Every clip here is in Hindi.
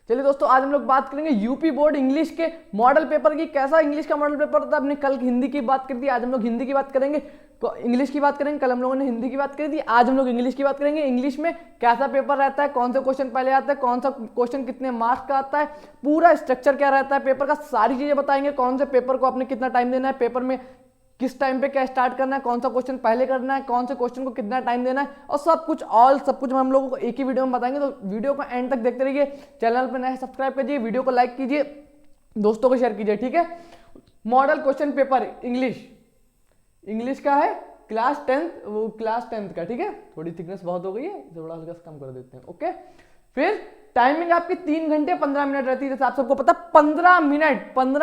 चलिए दोस्तों, आज हम लोग बात करेंगे यूपी बोर्ड इंग्लिश के मॉडल पेपर की। कैसा इंग्लिश का मॉडल पेपर था, हमने कल हिंदी की बात कर दी, आज हम लोग हिंदी की बात करेंगे, इंग्लिश की बात करेंगे। कल हम लोगों ने हिंदी की बात करी थी, आज हम लोग इंग्लिश की बात करेंगे। इंग्लिश में कैसा पेपर रहता है, कौन सा क्वेश्चन पहले आता है, कौन सा क्वेश्चन कितने मार्क्स का आता है, पूरा स्ट्रक्चर क्या रहता है पेपर का, सारी चीजें बताएंगे। कौन से पेपर को आपने कितना टाइम देना है, पेपर में किस टाइम पे क्या स्टार्ट करना है, कौन सा क्वेश्चन पहले करना है, कौन से क्वेश्चन को कितना टाइम देना है, और सब कुछ हम लोगों को एक ही वीडियो में बताएंगे। तो वीडियो को एंड तक देखते रहिए। चैनल पर नए सब्सक्राइब कीजिए, वीडियो को लाइक कीजिए, दोस्तों को शेयर कीजिए, ठीक है। मॉडल क्वेश्चन पेपर इंग्लिश का है, क्लास 10th का, ठीक है। थोड़ी थिकनेस बहुत हो गई है, थोड़ा हल्का सा कम कर देते हैं, ओके। फिर टाइमिंग आपकी 3 घंटे 15 मिनट रहती है, जैसे आप सबको पता। 15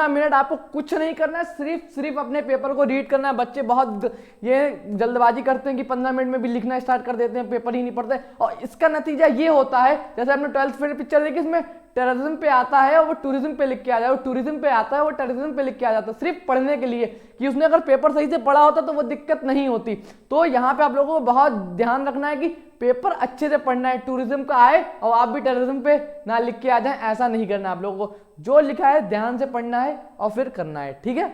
मिनट आपको कुछ नहीं करना है, सिर्फ अपने पेपर को रीड करना है। बच्चे बहुत ये जल्दबाजी करते हैं कि 15 मिनट में भी लिखना स्टार्ट कर देते हैं, पेपर ही नहीं पढ़ते, और इसका नतीजा ये होता है, जैसे आपने 12th फेल पिक्चर देखी, इसमें टेररिज्म पे आता है और वो टूरिज्म पे लिख के आ जाए, वो टूरिज्म पे आता है वो टेररिज्म पे लिख के आ जाता है, सिर्फ पढ़ने के लिए कि उसने अगर पेपर सही से पढ़ा होता तो वो दिक्कत नहीं होती। तो यहाँ पे आप लोगों को बहुत ध्यान रखना है कि पेपर अच्छे से पढ़ना है, टूरिज्म का आए और आप भी टूरिज्म पे ना लिख के आ जाए, ऐसा नहीं करना आप लोगों को। जो लिखा है ध्यान से पढ़ना है और फिर करना है, ठीक है।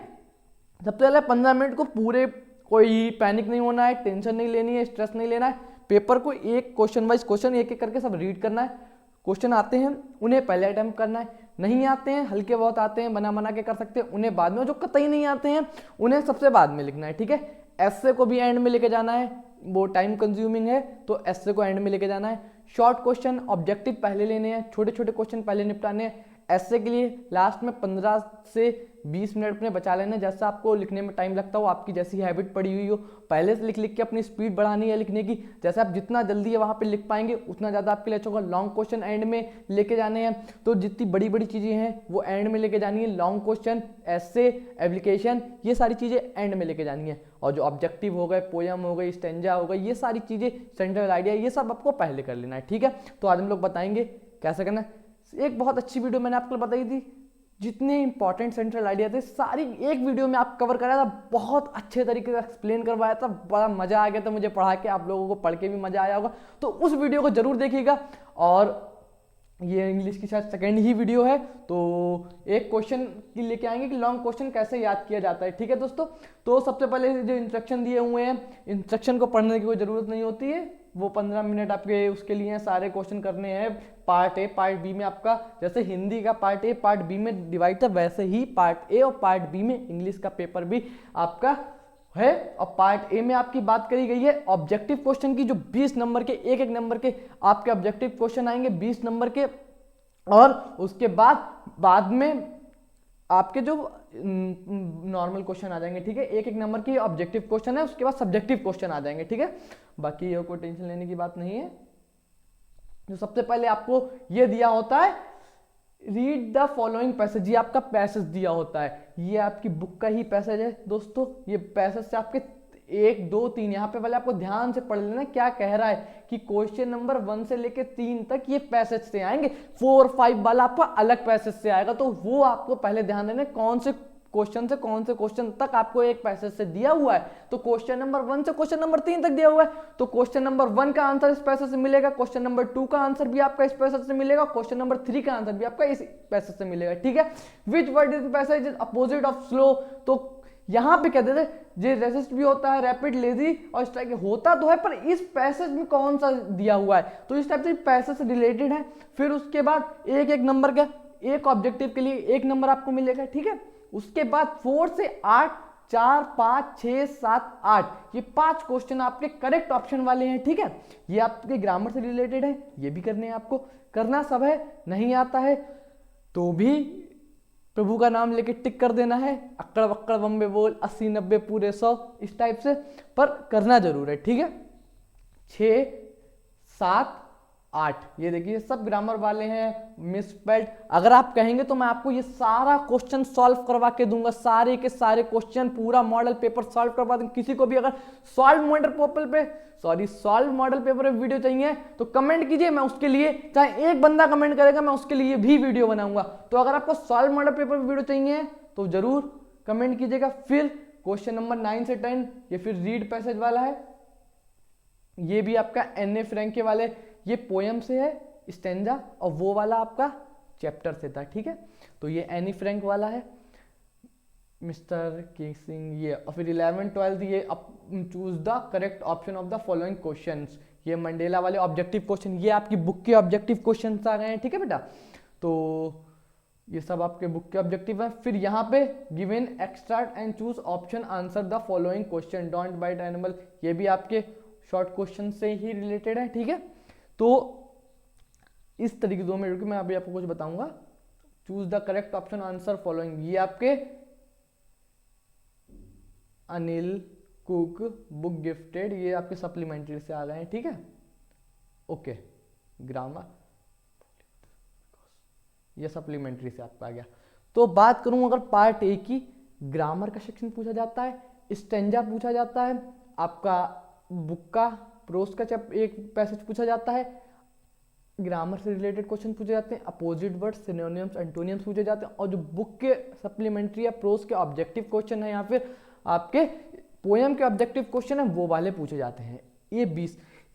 सबसे पहले 15 मिनट को पूरे, कोई पैनिक नहीं होना है, टेंशन नहीं लेनी है, स्ट्रेस नहीं लेना है। पेपर को एक क्वेश्चन वाइज क्वेश्चन एक एक करके सब रीड करना है। क्वेश्चन आते हैं उन्हें पहले अटेम्प्ट करना है, नहीं आते हैं हल्के बहुत आते हैं, बना के कर सकते हैं, उन्हें बाद में, जो कतई नहीं आते हैं उन्हें सबसे बाद में लिखना है, ठीक है। एस्से को भी एंड में लेके जाना है, वो टाइम कंज्यूमिंग है तो एस्से को एंड में लेके जाना है। शॉर्ट क्वेश्चन ऑब्जेक्टिव पहले लेने हैं, छोटे छोटे क्वेश्चन पहले निपटाने हैं। एस्से के लिए लास्ट में 15 से 20 मिनट अपने बचा लेना, जैसा आपको लिखने में टाइम लगता हो, आपकी जैसी हैबिट पड़ी हुई हो, पहले से लिख के अपनी स्पीड बढ़ानी है लिखने की। जैसे आप जितना जल्दी है वहाँ पे लिख पाएंगे उतना ज़्यादा आपके लिए अच्छा होगा। लॉन्ग क्वेश्चन एंड में लेके जाने हैं, तो जितनी बड़ी बड़ी चीज़ें हैं वो एंड में लेके जानी है। लॉन्ग क्वेश्चन, एस्से, एप्लीकेशन, ये सारी चीज़ें एंड में लेके जानी है। और जो ऑब्जेक्टिव हो गए, पोयम हो गई, स्टेंजा हो गई, ये सारी चीज़ें, सेंट्रल आइडिया, ये सब आपको पहले कर लेना है, ठीक है। तो आज हम लोग बताएंगे कैसे करना है। एक बहुत अच्छी वीडियो मैंने आपको बताई थी, जितने इंपॉर्टेंट सेंट्रल आइडिया थे सारी एक वीडियो में आप कवर कराया था, बहुत अच्छे तरीके से एक्सप्लेन करवाया था, बड़ा मजा आ गया था मुझे पढ़ा के, आप लोगों को पढ़ के भी मजा आया होगा। तो उस वीडियो को जरूर देखिएगा। और ये इंग्लिश की शायद सेकेंड ही वीडियो है, तो एक क्वेश्चन की लेके आएंगे कि लॉन्ग क्वेश्चन कैसे याद किया जाता है, ठीक है दोस्तों। तो सबसे पहले जो इंस्ट्रक्शन दिए हुए हैं, इंस्ट्रक्शन को पढ़ने की कोई जरूरत नहीं होती है, वो 15 मिनट आपके उसके लिए हैं, सारे क्वेश्चन करने हैं। पार्ट ए पार्ट बी में आपका, जैसे हिंदी का पार्ट ए पार्ट बी में डिवाइड था, वैसे ही पार्ट ए और पार्ट बी में इंग्लिश का पेपर भी आपका है। और पार्ट ए में आपकी बात करी गई है ऑब्जेक्टिव क्वेश्चन की, जो 20 नंबर के, एक नंबर के आपके ऑब्जेक्टिव क्वेश्चन आएंगे 20 नंबर के। और उसके बाद में आपके जो नॉर्मल क्वेश्चन आ जाएंगे, ठीक है। एक नंबर की ऑब्जेक्टिव क्वेश्चन है, उसके बाद सब्जेक्टिव क्वेश्चन आ जाएंगे, ठीक है। बाकी ये कोई टेंशन लेने की बात नहीं है। जो सबसे पहले आपको ये दिया होता है, रीड द फॉलोइंग पैसेज, ये आपका पैसेज दिया होता है, ये आपकी बुक का ही पैसेज है दोस्तों। ये पैसेज से आपके 1 2 3 यहाँ पे वाले आपको ध्यान से पढ़ लेना क्या कह रहा है कि क्वेश्चन नंबर 1 से लेके 3 तक ये पैसेज से आएंगे, 4 5 वाला आपका अलग पैसेज से आएगा। तो वो आपको पहले ध्यान देना कौन से क्वेश्चन से कौन से क्वेश्चन तक आपको एक पैसेज से दिया हुआ है। तो क्वेश्चन नंबर 1 से क्वेश्चन नंबर 3 तक दिया हुआ है, तो क्वेश्चन नंबर 1 का आंसर इस पैसेज से मिलेगा, क्वेश्चन नंबर 2 का आंसर भी आपका इस पैसेज से मिलेगा, क्वेश्चन नंबर 3 का आंसर भी आपका इस पैसेज से मिलेगा, ठीक है। Which word is passage is opposite of slow, तो यहाँ पे कहते थे जे रेसिस्ट भी होता है, रैपिड, लेजी और स्ट्राइक होता तो है, पर इस पैसेज में कौन सा दिया हुआ है, तो इस टाइप से पैसेज से रिलेटेड है। फिर उसके बाद एक नंबर का, एक ऑब्जेक्टिव के लिए 1 नंबर आपको मिलेगा, ठीक है। उसके बाद 4 से 8, 4 5 6 7 8, ये 5 क्वेश्चन आपके करेक्ट ऑप्शन वाले हैं, ठीक है। ये आपके ग्रामर से रिलेटेड है, ये भी करने हैं आपको, करना सब है। नहीं आता है तो भी प्रभु का नाम लेके टिक कर देना है, अक्कड़ बक्कड़ बम्बे बोल 80 90 पूरे 100, इस टाइप से, पर करना जरूर है, ठीक है। 6 7 8, ये देखिए सब ग्रामर वाले हैं, मिसस्पेल्ड। अगर आप कहेंगे तो मैं आपको ये सारा क्वेश्चन सॉल्व करवा के दूंगा, सारे के सारे क्वेश्चन, पूरा मॉडल पेपर सॉल्व करवा दूंगा। किसी को भी अगर सॉल्व मॉडल पेपर पे वीडियो चाहिए तो कमेंट कीजिए, मैं उसके लिए, चाहे एक बंदा कमेंट करेगा, मैं उसके लिए भी वीडियो बनाऊंगा। तो अगर आपको सॉल्व मॉडल पेपर पे वीडियो चाहिए तो जरूर कमेंट कीजिएगा। फिर क्वेश्चन नंबर 9 से 10, ये फिर रीड पैसेज वाला है, ये भी आपका एन ए फ्रैंक के वाले, ये पोयम से है, स्टेंजा, और वो वाला आपका चैप्टर से था, ठीक है। तो ये एनी फ्रैंक वाला है, मिस्टर केसिंग ये, और फिर 11th-12th ये choose the correct option of the following questions, ये मंडेला वाले ऑब्जेक्टिव क्वेश्चन, ये आपकी बुक के ऑब्जेक्टिव क्वेश्चंस आ गए हैं, ठीक है बेटा। तो ये सब आपके बुक के ऑब्जेक्टिव है। फिर यहाँ पे given extract and choose option answer the following question, don't bite animal, ये भी आपके शॉर्ट क्वेश्चन से ही रिलेटेड है, ठीक है। तो इस तरीके 2 मिनट की मैं अभी आपको कुछ बताऊंगा। Choose the correct option answer following, ये आपके अनिल कुक बुक गिफ्टेड, ये आपके सप्लीमेंट्री से आ गए हैं, ठीक है। ओके, ग्रामर ये सप्लीमेंट्री से आपका आ गया। तो बात करूं अगर पार्ट ए की, ग्रामर का सेक्शन पूछा जाता है, स्टेंजा पूछा जाता है, आपका बुक का प्रोस का एक पैसेज पूछा जाता है, ग्रामर से रिलेटेड क्वेश्चन पूछे जाते हैं, अपोजिट वर्ड, सिनोनिम्स, एंटोनिम्स पूछे जाते हैं, और जो बुक के सप्लीमेंट्री या प्रोस के ऑब्जेक्टिव क्वेश्चन है या फिर आपके पोएम के ऑब्जेक्टिव क्वेश्चन है वो वाले पूछे जाते हैं।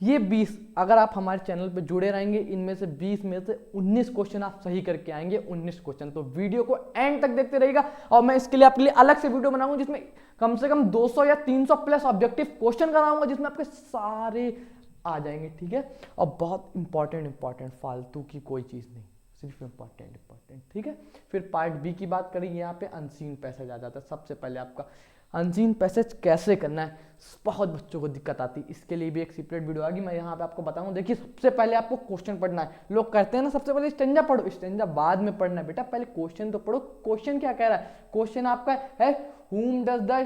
ये 20 अगर आप हमारे चैनल पे जुड़े रहेंगे, इनमें से 20 में से 19 क्वेश्चन आप सही करके आएंगे, 19 क्वेश्चन। तो वीडियो को एंड तक देखते रहिएगा, और मैं इसके लिए आपके लिए अलग से वीडियो बनाऊंगा जिसमें कम से कम 200 या 300 प्लस ऑब्जेक्टिव क्वेश्चन कराऊंगा, जिसमें आपके सारे आ जाएंगे, ठीक है। और बहुत इंपॉर्टेंट, फालतू की कोई चीज नहीं, सिर्फ इंपॉर्टेंट, ठीक है। फिर पार्ट बी की बात करें, यहाँ पे अनसीन पैसेज आ जाता है। सबसे पहले आपका अनसीन पैसेज कैसे करना है, बहुत बच्चों को दिक्कत आती है, इसके लिए भी एक सेपरेट वीडियो आएगी, मैं यहाँ पे आपको बताऊंगा। देखिए, सबसे पहले आपको क्वेश्चन पढ़ना है। लोग कहते हैं ना सबसे पहले स्टेंजा पढ़ो, स्टेंजा बाद में पढ़ना है बेटा, पहले क्वेश्चन तो पढ़ो। क्वेश्चन क्या कह रहा है? क्वेश्चन आपका है whom does the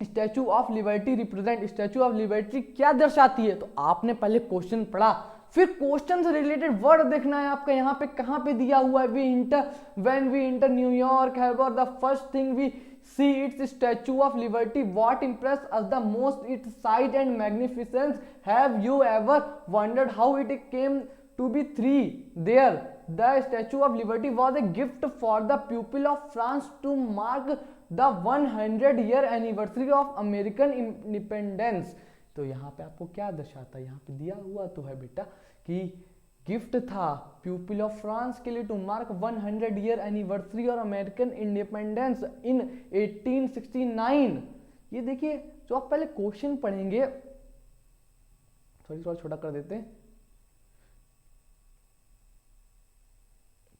statue of liberty represent, statue of liberty क्या दर्शाती है? तो आपने पहले क्वेश्चन पढ़ा, फिर क्वेश्चन से रिलेटेड वर्ड देखना है आपका, यहाँ पे कहाँ पे दिया हुआ है, व्हेन वी इंटर न्यूयॉर्क हैवर the first thing we see its statue of liberty, what impressed us the most, its size and magnificence, have you ever wondered how it came to be there? The statue of liberty was a gift for the people of France to mark the 100-year anniversary of American independence। तो यहाँ पे आपको क्या दर्शाता है? यहाँ पे दिया हुआ तो है बेटा कि गिफ्ट था पीपल ऑफ फ्रांस के लिए टू मार्क 100-year एनिवर्सरी और अमेरिकन इंडिपेंडेंस इन 1869। ये देखिए, जो आप पहले क्वेश्चन पढ़ेंगे, थोड़ा छोटा कर देते हैं,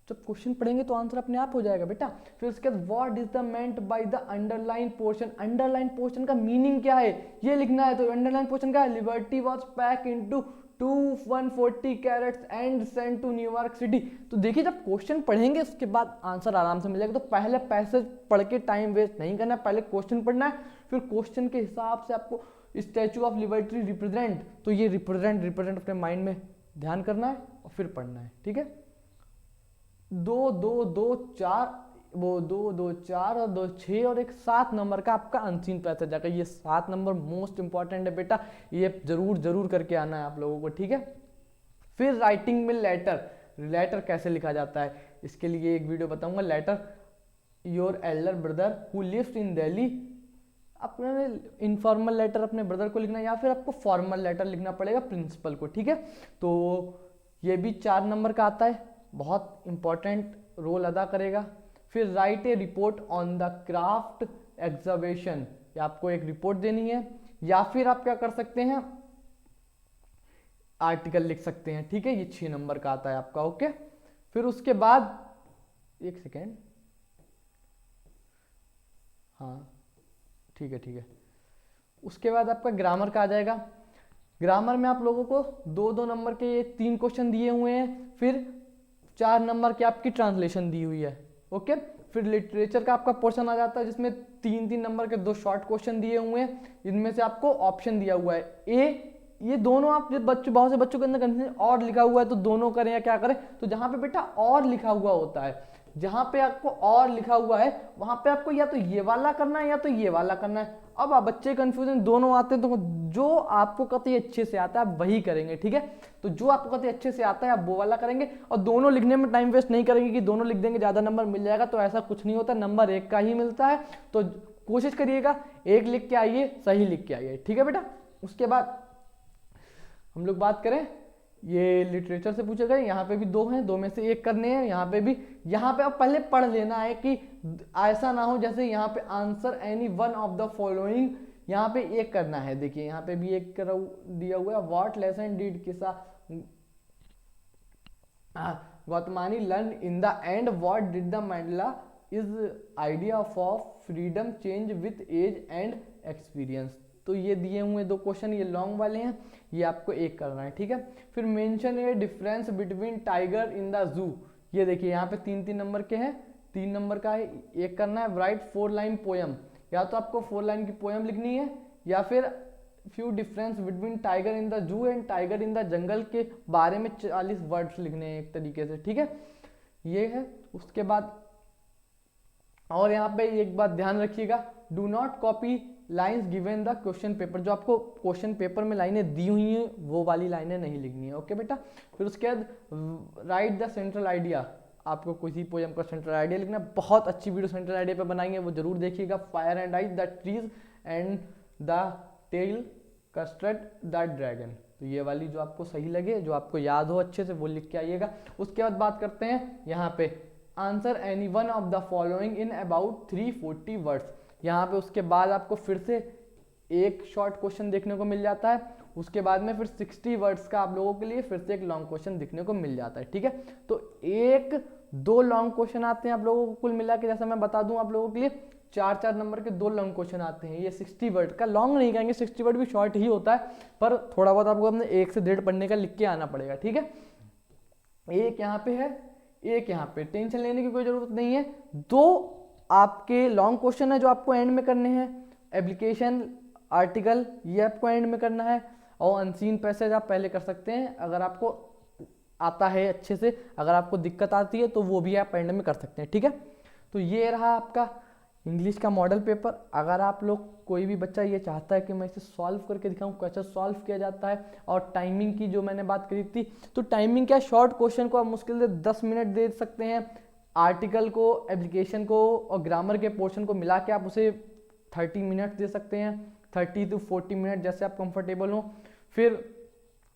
जब क्वेश्चन पढ़ेंगे तो आंसर अपने आप हो जाएगा बेटा। फिर उसके बाद what is the meant by the underline portion, underline portion का मीनिंग क्या है ये लिखना है। तो अंडरलाइन पोर्शन क्या है? Liberty was pack into 140 carats and sent to New York city. तो देखिए, जब क्वेश्चन पढ़ेंगे उसके बाद आंसर आराम से मिल जाएगा। तो पहले पैसेज पढ़ के टाइम वेस्ट नहीं करना है, पहले क्वेश्चन पढ़ना है, फिर क्वेश्चन के हिसाब से आपको स्टैचू ऑफ लिबर्टी रिप्रेजेंट, तो ये रिप्रेजेंट अपने माइंड में ध्यान करना है और फिर पढ़ना है, ठीक है। 2 2 2 4 वो 2 2 4 और 2 6 और एक 7 नंबर का आपका अनसीन पैसेज जाकर, ये 7 नंबर मोस्ट इंपॉर्टेंट है बेटा, ये जरूर करके आना है आप लोगों को, ठीक है। फिर राइटिंग में लेटर कैसे लिखा जाता है, इसके लिए एक वीडियो बताऊंगा। Letter your elder brother who lives in Delhi, अपने इनफॉर्मल लेटर अपने ब्रदर को लिखना, या फिर आपको फॉर्मल लेटर लिखना पड़ेगा प्रिंसिपल को, ठीक है। तो ये भी 4 नंबर का आता है, बहुत इंपॉर्टेंट रोल अदा करेगा। फिर right A report on the craft exhibition, या आपको एक रिपोर्ट देनी है, या फिर आप क्या कर सकते हैं, आर्टिकल लिख सकते हैं, ठीक है। ये 6 नंबर का आता है आपका, ओके। फिर उसके बाद एक सेकेंड, हाँ ठीक है। उसके बाद आपका ग्रामर का आ जाएगा। ग्रामर में आप लोगों को 2 नंबर के ये 3 क्वेश्चन दिए हुए हैं, फिर 4 नंबर की आपकी ट्रांसलेशन दी हुई है, ओके। फिर लिटरेचर का आपका पोर्शन आ जाता है जिसमें 3 नंबर के 2 शॉर्ट क्वेश्चन दिए हुए हैं, इनमें से आपको ऑप्शन दिया हुआ है ए, ये दोनों आप बहुत से बच्चों के अंदर कंफ्यूजन, और लिखा हुआ है तो दोनों करें या क्या करें। तो जहां पे बेटा और लिखा हुआ होता है, जहां पे आपको और लिखा हुआ है वहां पे आपको या तो ये वाला करना है या तो ये वाला करना है। अब आप बच्चे कंफ्यूजन दोनों आते हैं, तो जो आपको कतई अच्छे से आता है आप वही करेंगे, ठीक है। तो जो आपको कतई अच्छे से आता है आप वो वाला करेंगे, और दोनों लिखने में टाइम वेस्ट नहीं करेंगे कि दोनों लिख देंगे ज्यादा नंबर मिल जाएगा, तो ऐसा कुछ नहीं होता, नंबर एक का ही मिलता है। तो कोशिश करिएगा एक लिख के आइए, सही लिख के आइए, ठीक है बेटा। उसके बाद हम लोग बात करें ये लिटरेचर से पूछे गए, यहाँ पे भी 2 हैं, 2 में से 1 करने हैं, यहाँ पे भी। यहाँ पे आप पहले पढ़ लेना है कि ऐसा ना हो जैसे यहाँ पे answer any one of the following, यहाँ पे 1 करना है। देखिए यहाँ पे भी 1 दिया हुआ है, what lesson did Kisa Gotami learn in the end, what did the Mandela is idea of freedom change with age and experience. तो ये दिए हुए 2 क्वेश्चन, ये लॉन्ग वाले हैं, ये आपको 1 करना है, ठीक है। फिर mention A difference between tiger in the zoo, ये देखिए यहाँ पे 3-3 नंबर के हैं, 3 नंबर का है, 1 करना है। राइट 4 लाइन पोयम, या तो आपको 4 लाइन की पोयम लिखनी है, या फिर few difference between tiger in the zoo and tiger in the jungle के बारे में 40 वर्ड्स लिखने हैं एक तरीके से, ठीक है। ये है। उसके बाद और यहाँ पे एक बात ध्यान रखिएगा, do not copy lines given the question paper, जो आपको क्वेश्चन पेपर में लाइनें दी हुई हैं वो वाली लाइनें नहीं लिखनी है, ओके बेटा। फिर उसके बाद राइट द सेंट्रल आइडिया, आपको किसी पोएम का सेंट्रल आइडिया लिखना है। बहुत अच्छी वीडियो सेंट्रल आइडिया पे बनाएंगे, वो जरूर देखिएगा। Fire and ice, the trees and the tale Custard the dragon, तो ये वाली जो आपको सही लगे, जो आपको याद हो अच्छे से, वो लिख के आइएगा। उसके बाद बात करते हैं यहाँ पे answer any one of the following in about 340 words. यहाँ पे उसके बाद आपको फिर से एक शॉर्ट क्वेश्चन देखने को मिल जाता है, उसके बाद में फिर 60 वर्ड्स का आप लोगों के लिए फिर से एक लॉन्ग क्वेश्चन देखने को मिल जाता है, ठीक है। तो 1-2 लॉन्ग क्वेश्चन आते हैं आप लोगों को कुल मिला के, जैसा मैं बता दूं आप लोगों के लिए 4-4 नंबर के 2 लॉन्ग क्वेश्चन आते हैं। ये 60 वर्ड का लॉन्ग नहीं कहेंगे, 60 वर्ड भी शॉर्ट ही होता है, पर थोड़ा बहुत आपको अपने 1 से 1.5 पढ़ने का लिख के आना पड़ेगा, ठीक है। एक यहाँ पे है, एक यहाँ पे, टेंशन लेने की कोई जरूरत नहीं है। 2 आपके लॉन्ग क्वेश्चन है जो आपको एंड में करने हैं, एप्लीकेशन आर्टिकल ये आपको एंड में करना है, और अनसीन पैसेज आप पहले कर सकते हैं अगर आपको आता है अच्छे से, अगर आपको दिक्कत आती है तो वो भी आप एंड में कर सकते हैं, ठीक है। तो ये रहा आपका इंग्लिश का मॉडल पेपर। अगर आप लोग कोई भी बच्चा ये चाहता है कि मैं इसे सॉल्व करके दिखाऊं कैसे सॉल्व किया जाता है, और टाइमिंग की जो मैंने बात करी थी, तो टाइमिंग क्या, शॉर्ट क्वेश्चन को आप मुश्किल से 10 मिनट दे सकते हैं, आर्टिकल को, एप्लीकेशन को और ग्रामर के पोर्शन को मिला के आप उसे 30 मिनट दे सकते हैं, 30 to 40 मिनट जैसे आप कंफर्टेबल हो। फिर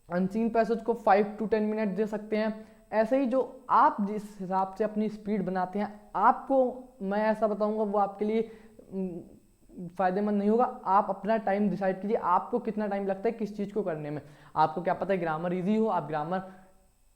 अनसीन पैसेज को 5 to 10 मिनट दे सकते हैं। ऐसे ही जो आप जिस हिसाब से अपनी स्पीड बनाते हैं, आपको मैं ऐसा बताऊंगा वो आपके लिए फायदेमंद नहीं होगा। आप अपना टाइम डिसाइड कीजिए, आपको कितना टाइम लगता है किस चीज़ को करने में। आपको क्या पता है ग्रामर इजी हो, आप ग्रामर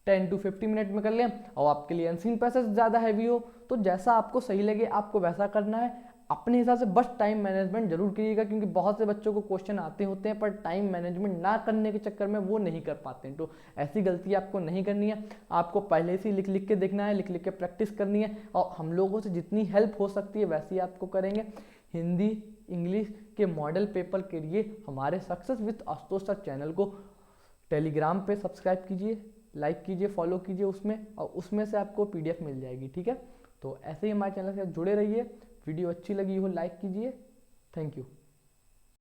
10 to 50 मिनट में कर लें, और आपके लिए अनसीन पैसेज ज़्यादा हैवी हो, तो जैसा आपको सही लगे आपको वैसा करना है अपने हिसाब से। बस टाइम मैनेजमेंट जरूर करिएगा, क्योंकि बहुत से बच्चों को क्वेश्चन आते होते हैं पर टाइम मैनेजमेंट ना करने के चक्कर में वो नहीं कर पाते हैं। तो ऐसी गलती आपको नहीं करनी है, आपको पहले से लिख लिख के देखना है, लिख लिख के प्रैक्टिस करनी है, और हम लोगों से जितनी हेल्प हो सकती है वैसी आपको करेंगे। हिंदी इंग्लिश के मॉडल पेपर के लिए हमारे success with Ashutosh sir channel को टेलीग्राम पे सब्सक्राइब कीजिए, लाइक कीजिए, फॉलो कीजिए उसमें, और उसमें से आपको PDF मिल जाएगी, ठीक है। तो ऐसे ही हमारे चैनल से जुड़े रहिए। वीडियो अच्छी लगी हो लाइक कीजिए। Thank you.